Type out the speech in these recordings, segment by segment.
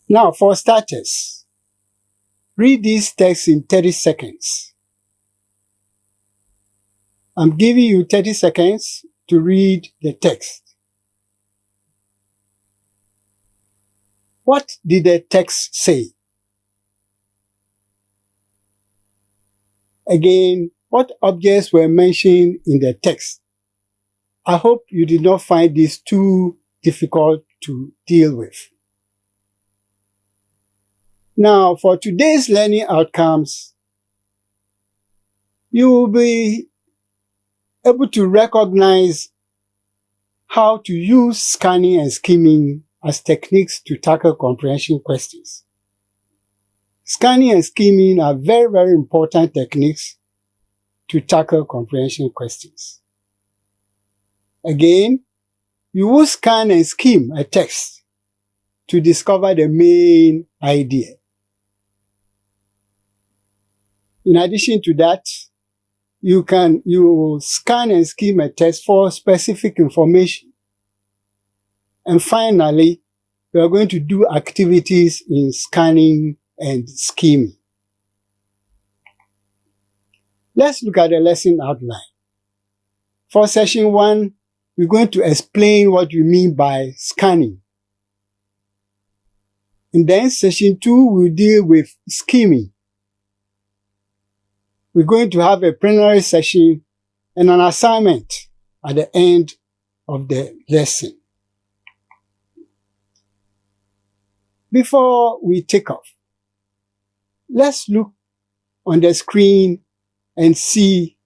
Now, for starters, read these texts in 30 seconds. I'm giving you 30 seconds to read the text. What did the text say? Again, what objects were mentioned in the text? I hope you did not find this too difficult to deal with. Now, for today's learning outcomes, you will be able to recognize how to use scanning and skimming as techniques to tackle comprehension questions. Scanning and skimming are very, very important techniques to tackle comprehension questions. Again, you will scan and skim a text to discover the main idea. In addition to that, you will scan and skim a text for specific information. And finally, we are going to do activities in scanning and skimming. Let's look at the lesson outline. For session 1, we're going to explain what we mean by scanning. And then session 2 will deal with skimming. We're going to have a plenary session and an assignment at the end of the lesson. Before we take off, let's look on the screen and see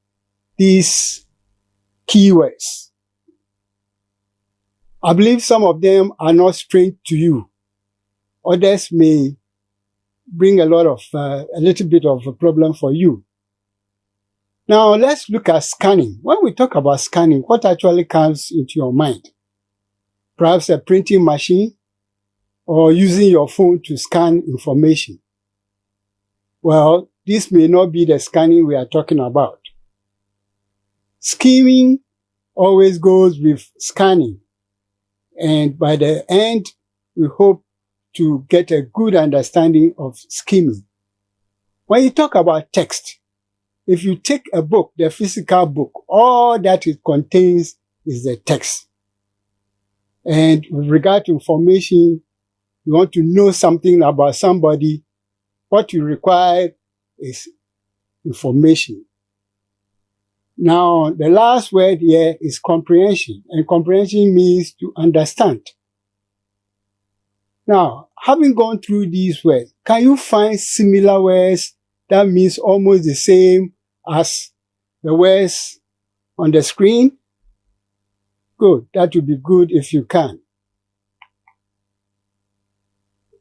these keywords. I believe some of them are not strange to you. Others may bring a little bit of a problem for you. Now, let's look at scanning. When we talk about scanning, what actually comes into your mind? Perhaps a printing machine or using your phone to scan information. Well, this may not be the scanning we are talking about. Skimming always goes with scanning. And by the end, we hope to get a good understanding of skimming. When you talk about text, if you take a book, the physical book, all that it contains is the text. And with regard to information, you want to know something about somebody, what you require is information. Now, the last word here is comprehension, and comprehension means to understand. Now, having gone through these words, can you find similar words that means almost the same as the words on the screen? Good. That would be good if you can.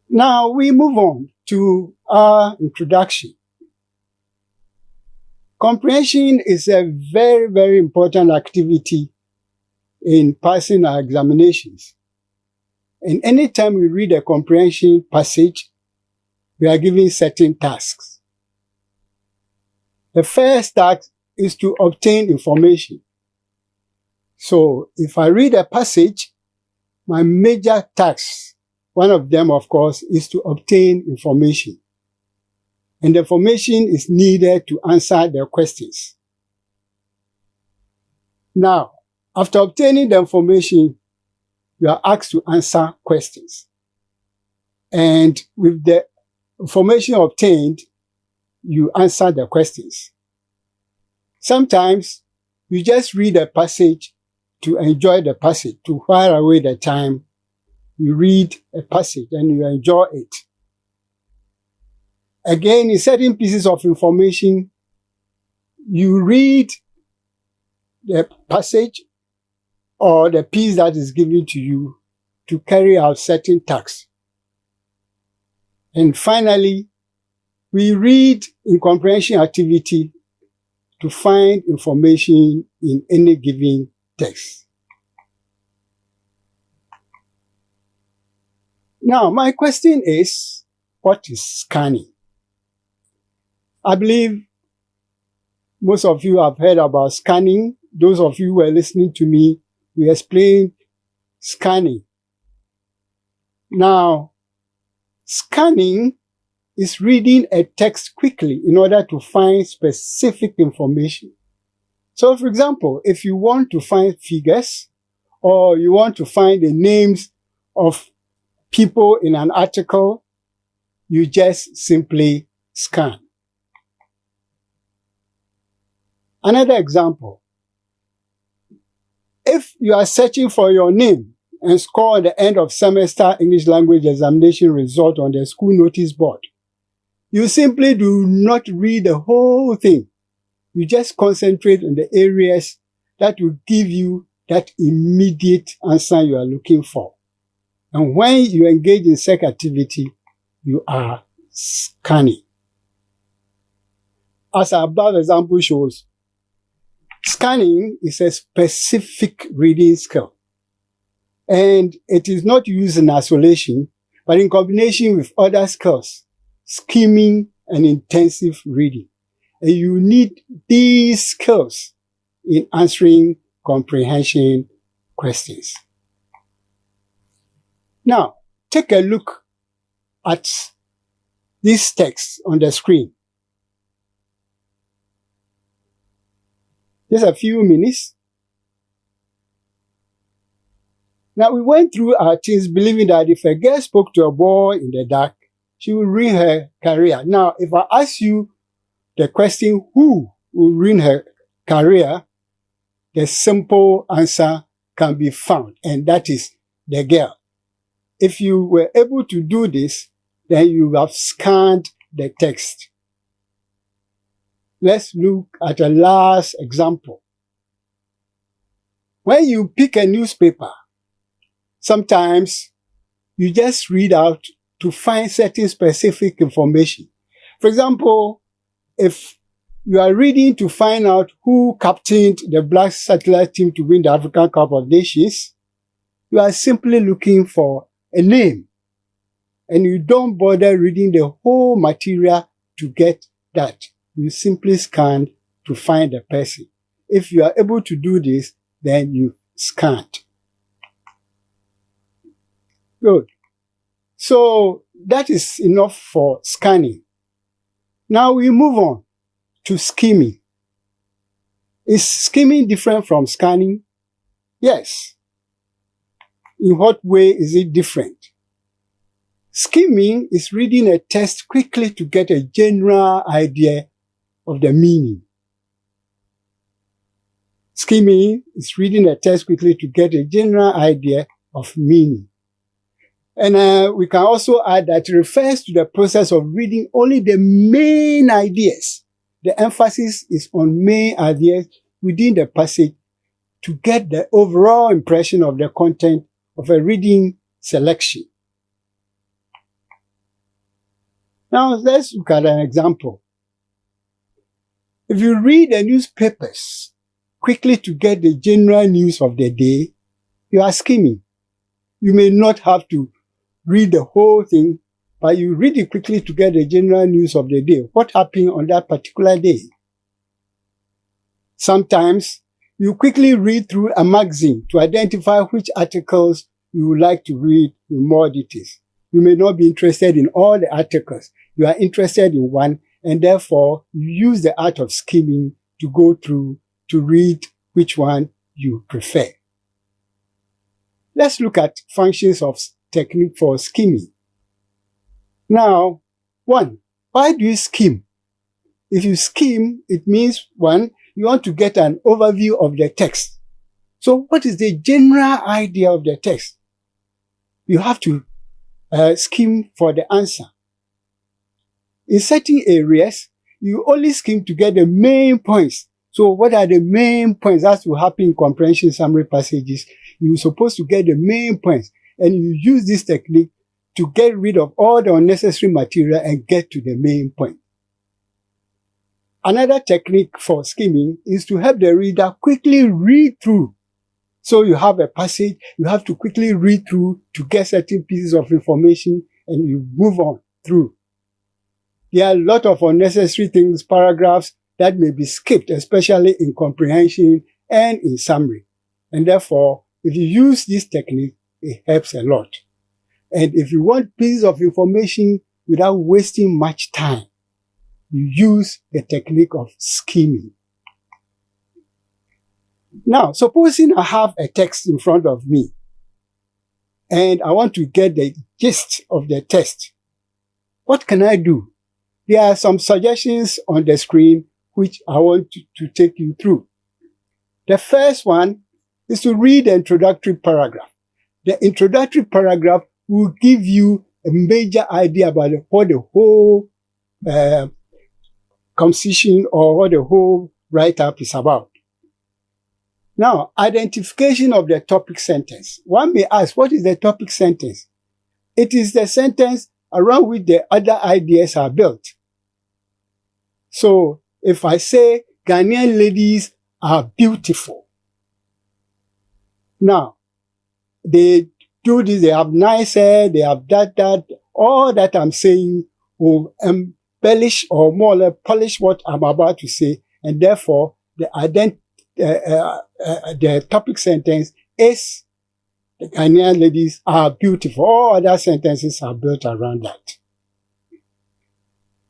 Now we move on to our introduction. Comprehension is a very, very important activity in passing our examinations. And anytime we read a comprehension passage, we are given certain tasks. The first task is to obtain information. So if I read a passage, my major task, one of them, of course, is to obtain information. And the information is needed to answer the questions. Now, after obtaining the information, you are asked to answer questions. And with the information obtained, you answer the questions. Sometimes you just read a passage to enjoy the passage, to while away the time. You read a passage and you enjoy it. Again, in certain pieces of information, you read the passage or the piece that is given to you to carry out certain tasks. And finally, we read in comprehension activity to find information in any given text. Now, my question is, what is scanning? I believe most of you have heard about scanning. Those of you who are listening to me, we explained scanning. Now, Scanning is reading a text quickly in order to find specific information. So, for example, if you want to find figures or you want to find the names of people in an article, you just simply scan. Another example, if you are searching for your name and score at the end of semester English language examination result on the school notice board, you simply do not read the whole thing. You just concentrate on the areas that will give you that immediate answer you are looking for. And when you engage in such activity, you are scanning. As our above example shows, scanning is a specific reading skill. And it is not used in isolation, but in combination with other skills, skimming and intensive reading. And you need these skills in answering comprehension questions. Now, take a look at this text on the screen. Just a few minutes. Now, we went through our things believing that if a girl spoke to a boy in the dark, she would ruin her career. Now, if I ask you the question, who will ruin her career, the simple answer can be found, and that is the girl. If you were able to do this, then you have scanned the text. Let's look at a last example. When you pick a newspaper, sometimes you just read out to find certain specific information. For example, if you are reading to find out who captained the Black Satellite team to win the African Cup of Nations, you are simply looking for a name. And you don't bother reading the whole material to get that. You simply scan to find the person. If you are able to do this, then you scanned. Good. So that is enough for scanning. Now we move on to skimming. Is skimming different from scanning? Yes. In what way is it different? Skimming is reading a text quickly to get a general idea of the meaning. Skimming is reading a text quickly to get a general idea of meaning. And we can also add that it refers to the process of reading only the main ideas. The emphasis is on main ideas within the passage to get the overall impression of the content of a reading selection. Now let's look at an example. If you read the newspapers quickly to get the general news of the day, you are skimming. You may not have to read the whole thing, but you read it quickly to get the general news of the day. What happened on that particular day? Sometimes you quickly read through a magazine to identify which articles you would like to read in more details. You may not be interested in all the articles. You are interested in one, and therefore you use the art of skimming to go through to read which one you prefer. Let's look at functions of technique for skimming. Now, 1. Why do you skim? If you skim, it means 1, you want to get an overview of the text. So what is the general idea of the text? You have to skim for the answer. In certain areas, you only skim to get the main points. So what are the main points? That's what happen in comprehension summary passages. You're supposed to get the main points. And you use this technique to get rid of all the unnecessary material and get to the main point. Another technique for skimming is to help the reader quickly read through. So you have a passage, you have to quickly read through to get certain pieces of information and you move on through. There are a lot of unnecessary things, paragraphs that may be skipped, especially in comprehension and in summary. And therefore, if you use this technique, it helps a lot. And if you want pieces of information without wasting much time, you use the technique of skimming. Now, supposing I have a text in front of me, and I want to get the gist of the text, what can I do? There are some suggestions on the screen which I want to take you through. The first one is to read the introductory paragraph. The introductory paragraph will give you a major idea about what the whole composition or what the whole write-up is about. Now, identification of the topic sentence. One may ask, what is the topic sentence? It is the sentence around which the other ideas are built. So, if I say, Ghanaian ladies are beautiful. Now, they do this, they have nice hair, they have that, all that I'm saying will embellish or more or less polish what I'm about to say, and therefore, the topic sentence is the Ghanaian ladies are beautiful. All other sentences are built around that.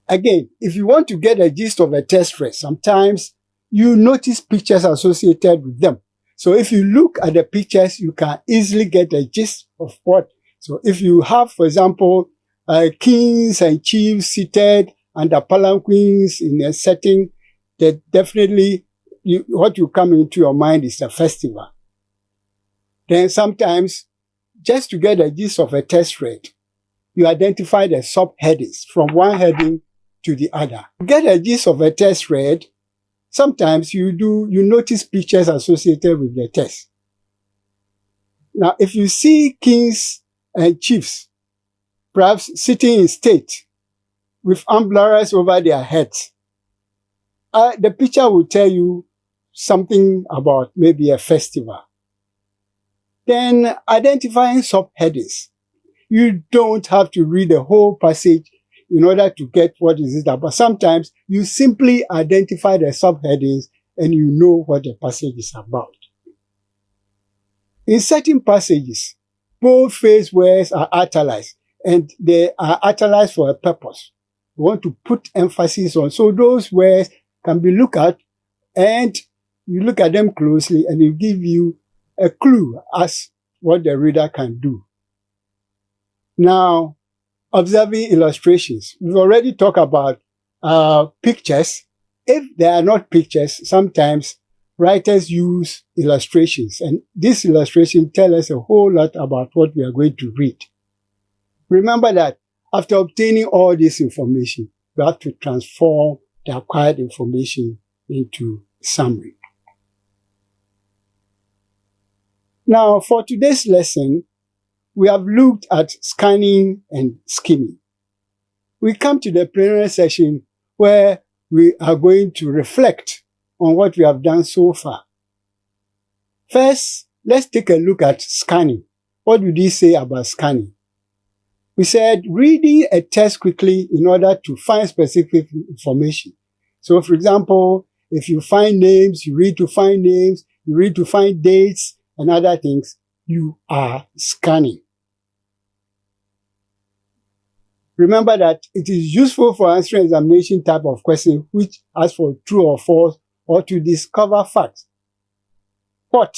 Again, if you want to get a gist of a text phrase, sometimes you notice pictures associated with them. So if you look at the pictures, you can easily get a gist of what. So if you have, for example, kings and chiefs seated under palanquins in a setting, that definitely what will come into your mind is a festival. Then sometimes, just to get a gist of a text thread, you identify the subheadings from one heading to the other. To get a gist of a text thread, sometimes you notice pictures associated with the text. Now, if you see kings and chiefs, perhaps sitting in state with umbrellas over their heads, the picture will tell you something about maybe a festival. Then identifying subheadings. You don't have to read the whole passage in order to get what is it about. Sometimes you simply identify the subheadings and you know what the passage is about. In certain passages, bold-faced words are italicized, and they are italicized for a purpose. We want to put emphasis on. So those words can be looked at, and you look at them closely, and it give you a clue as what the reader can do. Now, observing illustrations. We've already talked about pictures. If they are not pictures, sometimes writers use illustrations, and this illustration tells us a whole lot about what we are going to read. Remember that after obtaining all this information, we have to transform the acquired information into summary. Now, for today's lesson, we have looked at scanning and skimming. We come to the plenary session where we are going to reflect on what we have done so far. First, let's take a look at scanning. What did he say about scanning? We said reading a text quickly in order to find specific information. So, for example, if you find names, you read to find names, you read to find dates and other things, you are scanning. Remember that it is useful for answering examination type of question which asks for true or false or to discover facts. What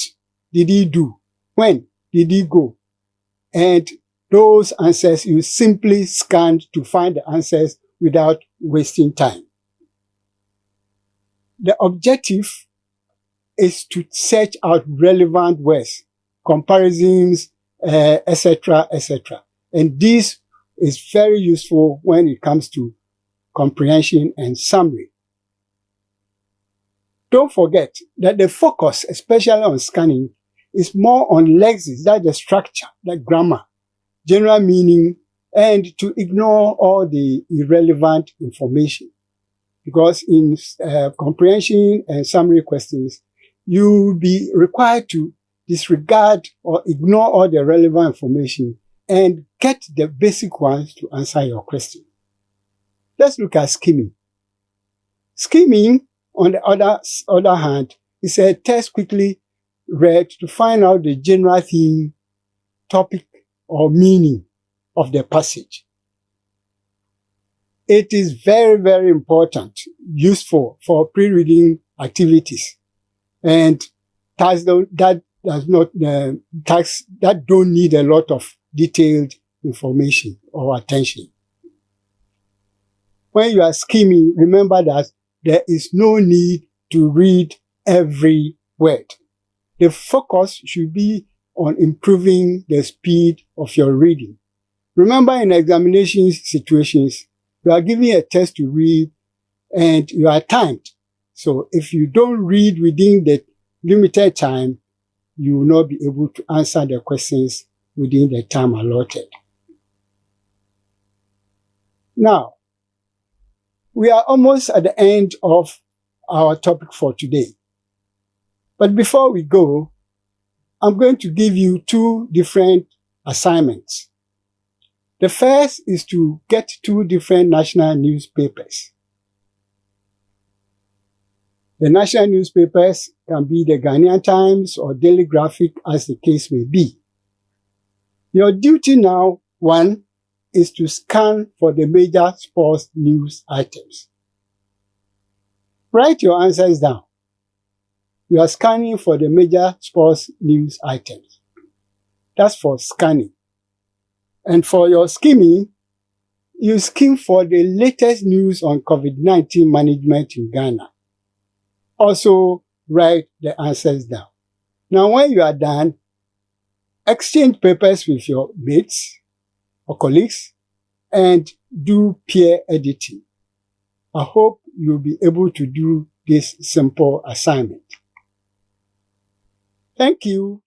did he do? When did he go? And those answers you simply scanned to find the answers without wasting time. The objective is to search out relevant words, comparisons, etc., etc. And this is very useful when it comes to comprehension and summary. Don't forget that the focus, especially on scanning, is more on lexis, that's the structure, the grammar, general meaning, and to ignore all the irrelevant information. Because in comprehension and summary questions, you will be required to disregard or ignore all the relevant information and get the basic ones to answer your question. Let's look at skimming. Skimming, on the other hand, is a text quickly read to find out the general theme, topic, or meaning of the passage. It is very, very important, useful for pre-reading activities, and tasks that don't need a lot of detailed information or attention. When you are skimming, remember that there is no need to read every word. The focus should be on improving the speed of your reading. Remember, in examination situations, you are given a test to read and you are timed. So if you don't read within the limited time, you will not be able to answer the questions within the time allotted. Now, we are almost at the end of our topic for today. But before we go, I'm going to give you two different assignments. The first is to get two different national newspapers. The national newspapers can be the Ghanaian Times or Daily Graphic, as the case may be. Your duty now, one, is to scan for the major sports news items. Write your answers down. You are scanning for the major sports news items. That's for scanning. And for your skimming, you skim for the latest news on COVID-19 management in Ghana. Also, write the answers down. Now, when you are done, exchange papers with your mates or colleagues and do peer editing. I hope you'll be able to do this simple assignment. Thank you.